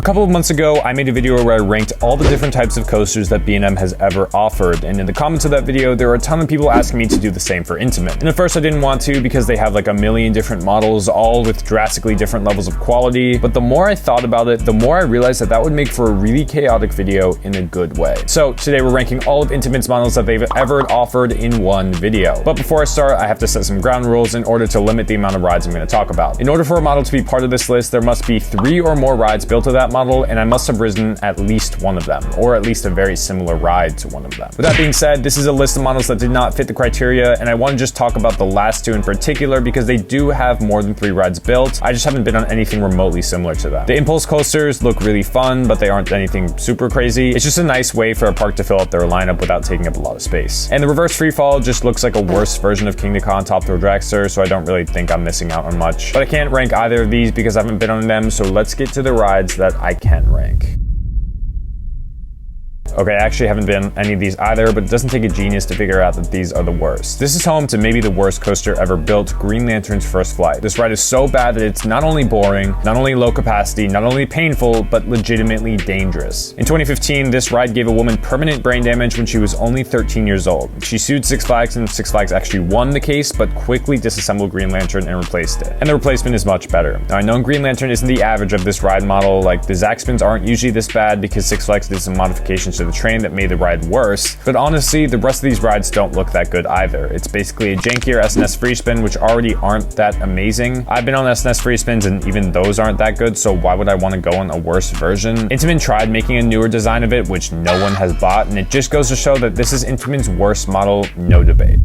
couple of months ago, I made a video where I ranked all the different types of coasters that B&M has ever offered, and in the comments of that video, there were a ton of people asking me to do the same for Intamin. And at first I didn't want to because they have like a million different models, all with drastically different levels of quality, but the more I thought about it, the more I realized that that would make for a really chaotic video in a good way. So today we're ranking all of Intamin's models that they've ever offered in one video. But before I start, I have to set some ground rules in order to limit the amount of rides I'm going to talk about. In order for a model to be part of this list, there must be 3 or more rides built to that model, and I must have ridden at least one of them, or at least a very similar ride to one of them. With that being said, this is a list of models that did not fit the criteria, and I want to just talk about the last 2 in particular because they do have more than 3 rides built. I just haven't been on anything remotely similar to them. The impulse coasters look really fun, but they aren't anything super crazy. It's just a nice way for a park to fill up their lineup without taking up a lot of space. And the reverse freefall just looks like a worse version of King to Con Top Thrill Dragster, so I don't really think I'm missing out on much. But I can't rank either of these because I haven't been on them, so let's get to the rides that I can rank. Okay, I actually haven't been on any of these either, but it doesn't take a genius to figure out that these are the worst. This is home to maybe the worst coaster ever built, Green Lantern's First Flight. This ride is so bad that it's not only boring, not only low capacity, not only painful, but legitimately dangerous. In 2015, this ride gave a woman permanent brain damage when she was only 13 years old. She sued Six Flags, and Six Flags actually won the case, but quickly disassembled Green Lantern and replaced it. And the replacement is much better. Now, I know Green Lantern isn't the average of this ride model, like the Zack spins aren't usually this bad because Six Flags did some modifications to the train that made the ride worse, but honestly, the rest of these rides don't look that good either. It's basically a jankier S&S free spin, which already aren't that amazing. I've been on S&S free spins and even those aren't that good, so why would I want to go on a worse version? Intamin tried making a newer design of it, which no one has bought, and it just goes to show that this is Intamin's worst model, no debate.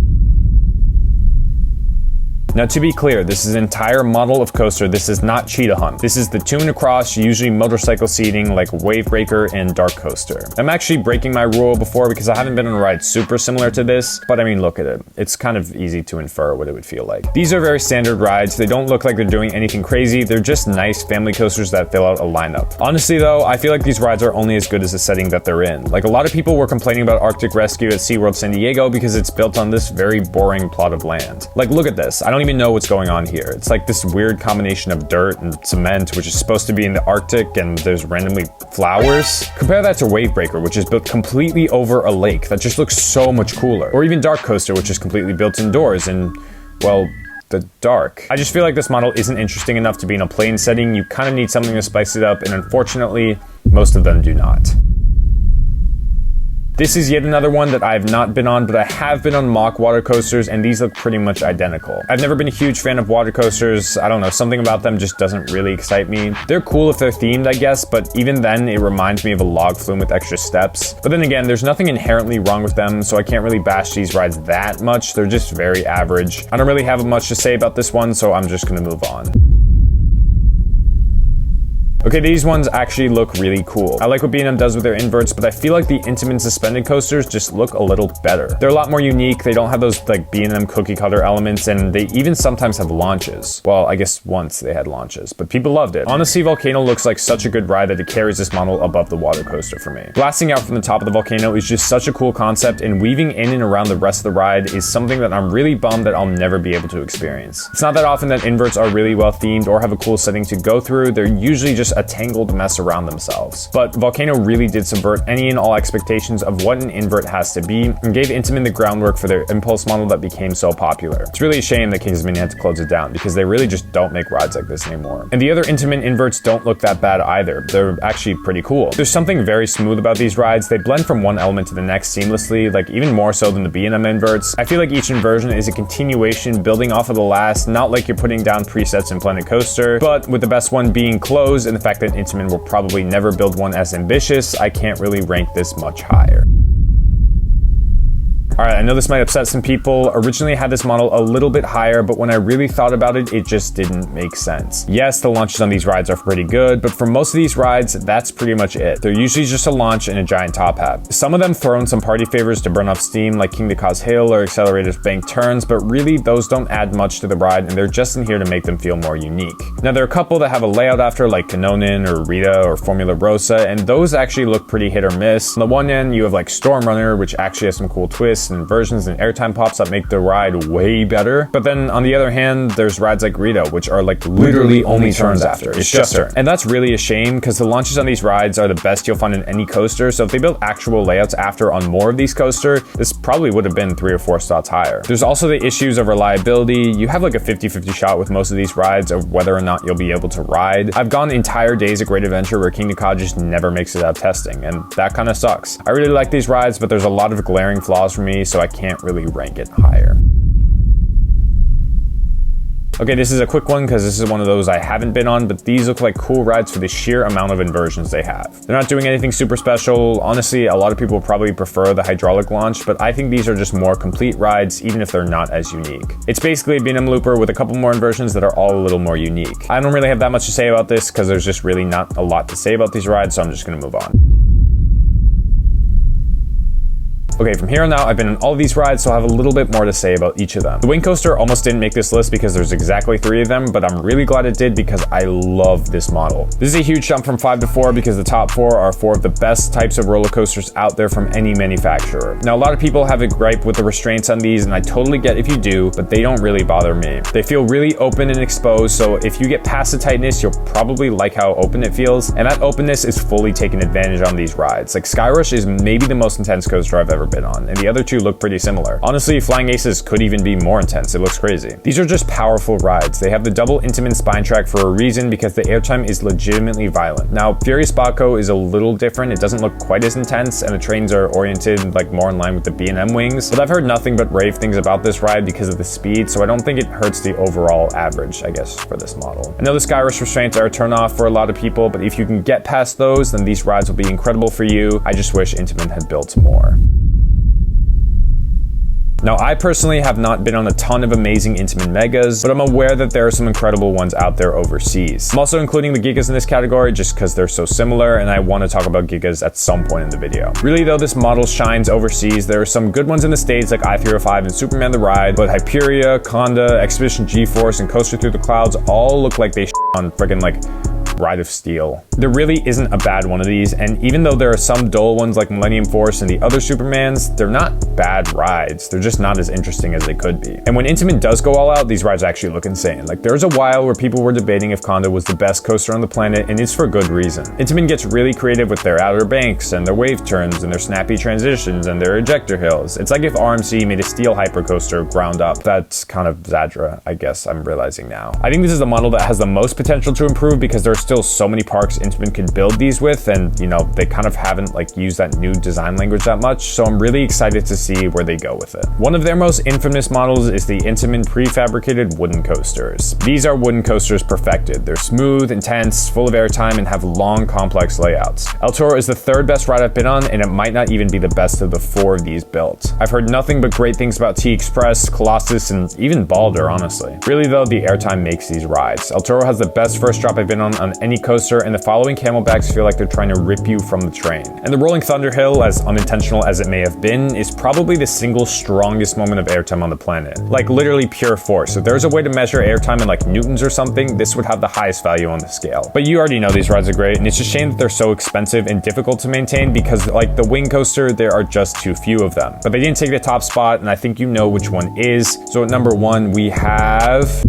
Now, to be clear, this is an entire model of coaster. This is not Cheetah Hunt. This is the 2 and across, usually motorcycle seating like Wave Breaker and Dark Coaster. I'm actually breaking my rule before because I haven't been on a ride super similar to this, but I mean, look at it. It's kind of easy to infer what it would feel like. These are very standard rides. They don't look like they're doing anything crazy. They're just nice family coasters that fill out a lineup. Honestly though, I feel like these rides are only as good as the setting that they're in. Like, a lot of people were complaining about Arctic Rescue at SeaWorld San Diego because it's built on this very boring plot of land. Like, look at this. I don't even know what's going on here. It's like this weird combination of dirt and cement, which is supposed to be in the Arctic, and there's randomly flowers. Compare that to Wave Breaker, which is built completely over a lake. That just looks so much cooler. Or even Dark Coaster, which is completely built indoors in, well, the dark. I just feel like this model isn't interesting enough to be in a plain setting. You kind of need something to spice it up, and unfortunately, most of them do not. This is yet another one that I have not been on, but I have been on mock water coasters, and these look pretty much identical. I've never been a huge fan of water coasters. I don't know, something about them just doesn't really excite me. They're cool if they're themed, I guess, but even then, it reminds me of a log flume with extra steps. But then again, there's nothing inherently wrong with them, so I can't really bash these rides that much. They're just very average. I don't really have much to say about this one, so I'm just gonna move on. Okay, these ones actually look really cool. I like what B&M does with their inverts, but I feel like the Intamin suspended coasters just look a little better. They're a lot more unique. They don't have those like B&M cookie cutter elements, and they even sometimes have launches. Well, I guess once they had launches, but people loved it. Honestly, Volcano looks like such a good ride that it carries this model above the water coaster for me. Blasting out from the top of the volcano is just such a cool concept, and weaving in and around the rest of the ride is something that I'm really bummed that I'll never be able to experience. It's not that often that inverts are really well themed or have a cool setting to go through. They're usually just a tangled mess around themselves. But Volcano really did subvert any and all expectations of what an invert has to be, and gave Intamin the groundwork for their impulse model that became so popular. It's really a shame that Kings Dominion had to close it down because they really just don't make rides like this anymore. And the other Intamin inverts don't look that bad either. They're actually pretty cool. There's something very smooth about these rides. They blend from one element to the next seamlessly, like even more so than the B&M inverts. I feel like each inversion is a continuation building off of the last, not like you're putting down presets in Planet Coaster, but with the best one being closed and the fact that Intamin will probably never build one as ambitious, I can't really rank this much higher. Alright, I know this might upset some people. Originally I had this model a little bit higher, but when I really thought about it, it just didn't make sense. Yes, the launches on these rides are pretty good, but for most of these rides, that's pretty much it. They're usually just a launch and a giant top hat. Some of them throw in some party favors to burn off steam, like King to Cause Hill or Accelerator's Bank Turns, but really those don't add much to the ride, and they're just in here to make them feel more unique. Now, there are a couple that have a layout after, like Kanonin or Rita or Formula Rosa, and those actually look pretty hit or miss. On the one end, you have like Storm Runner, which actually has some cool twists. bumps and inversions and airtime pops that make the ride way better. But then on the other hand, there's rides like Rito, which are like literally only turns after. It's just turn. And that's really a shame because the launches on these rides are the best you'll find in any coaster. So if they built actual layouts after on more of these coasters, this probably would have been 3 or 4 spots higher. There's also the issues of reliability. You have like a 50-50 shot with most of these rides of whether or not you'll be able to ride. I've gone entire days at Great Adventure where Kingda Ka just never makes it out of testing, and that kind of sucks. I really like these rides, but there's a lot of glaring flaws for me, so I can't really rank it higher. Okay, this is a quick one because this is one of those I haven't been on, but these look like cool rides for the sheer amount of inversions they have. They're not doing anything super special. Honestly, a lot of people probably prefer the hydraulic launch, but I think these are just more complete rides, even if they're not as unique. It's basically a B&M looper with a couple more inversions that are all a little more unique. I don't really have that much to say about this because there's just really not a lot to say about these rides, so I'm just gonna move on. Okay, from here on out, I've been on all of these rides, so I have a little bit more to say about each of them. The Wing Coaster almost didn't make this list because there's exactly 3 of them, but I'm really glad it did because I love this model. This is a huge jump from 5 to 4 because the top 4 are 4 of the best types of roller coasters out there from any manufacturer. Now, a lot of people have a gripe with the restraints on these, and I totally get if you do, but they don't really bother me. They feel really open and exposed, so if you get past the tightness, you'll probably like how open it feels, and that openness is fully taken advantage on these rides. Like Skyrush is maybe the most intense coaster I've ever been on, and the other 2 look pretty similar. Honestly, Flying Aces could even be more intense. It looks crazy. These are just powerful rides. They have the double Intamin spine track for a reason because the airtime is legitimately violent. Now, Furious Baco is a little different. It doesn't look quite as intense, and the trains are oriented like more in line with the B&M wings, but I've heard nothing but rave things about this ride because of the speed, so I don't think it hurts the overall average, I guess, for this model. I know the Skyrush restraints are a turn off for a lot of people, but if you can get past those, then these rides will be incredible for you. I just wish Intamin had built more. Now, I personally have not been on a ton of amazing Intamin Megas, but I'm aware that there are some incredible ones out there overseas. I'm also including the Gigas in this category just because they're so similar, and I want to talk about Gigas at some point in the video. Really though, this model shines overseas. There are some good ones in the States like I-305 and Superman the Ride, but Hyperia, Conda, Expedition G-Force, and Coaster Through the Clouds all look like they on friggin' like Ride of Steel. There really isn't a bad one of these, and even though there are some dull ones like Millennium Force and the other Supermans, they're not bad rides. They're just not as interesting as they could be. And when Intamin does go all out, these rides actually look insane. Like there was a while where people were debating if Conda was the best coaster on the planet, and it's for good reason. Intamin gets really creative with their outer banks and their wave turns and their snappy transitions and their ejector hills. It's like if RMC made a steel hypercoaster ground up. That's kind of Zadra, I guess I'm realizing now. I think this is the model that has the most potential to improve because there's still so many parks Intamin could build these with, and you know, they kind of haven't like used that new design language that much, so I'm really excited to see where they go with it. One of their most infamous models is the Intamin prefabricated wooden coasters. These are wooden coasters perfected. They're smooth, intense, full of airtime, and have long, complex layouts. El Toro is the 3rd best ride I've been on, and it might not even be the best of the 4 of these built. I've heard nothing but great things about T-Express, Colossus, and even Balder, honestly. Really though, the airtime makes these rides. El Toro has the best first drop I've been on any coaster, and the following camelbacks feel like they're trying to rip you from the train. And the Rolling Thunder Hill, as unintentional as it may have been, is probably the single strongest moment of airtime on the planet. Like literally pure force. If there's a way to measure airtime in like newtons or something, this would have the highest value on the scale. But you already know these rides are great, and it's a shame that they're so expensive and difficult to maintain because like the Wing Coaster, there are just too few of them. But they didn't take the top spot, and I think you know which one is. So at number 1, we have...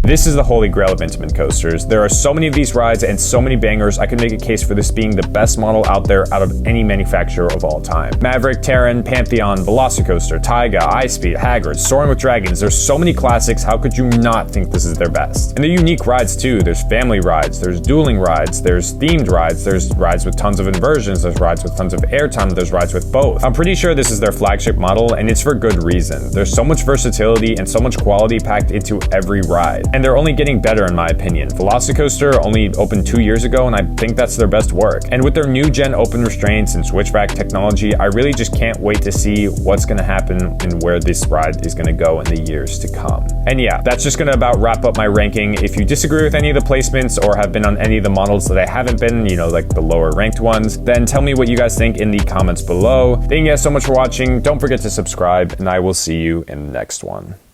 This is the holy grail of Intamin coasters. There are so many of these rides and so many bangers, I could make a case for this being the best model out there out of any manufacturer of all time. Maverick, Terran, Pantheon, Velocicoaster, Taiga, iSpeed, Haggard, Soaring with Dragons. There's so many classics, how could you not think this is their best? And they're unique rides too. There's family rides, there's dueling rides, there's themed rides, there's rides with tons of inversions, there's rides with tons of airtime, there's rides with both. I'm pretty sure this is their flagship model, and it's for good reason. There's so much versatility and so much quality packed into every ride. And they're only getting better in my opinion. Velocicoaster only opened 2 years ago, and I think that's their best work. And with their new gen open restraints and switchback technology, I really just can't wait to see what's gonna happen and where this ride is gonna go in the years to come. And yeah, that's just gonna about wrap up my ranking. If you disagree with any of the placements or have been on any of the models that I haven't been, you know, like the lower ranked ones, then tell me what you guys think in the comments below. Thank you guys so much for watching. Don't forget to subscribe, and I will see you in the next one.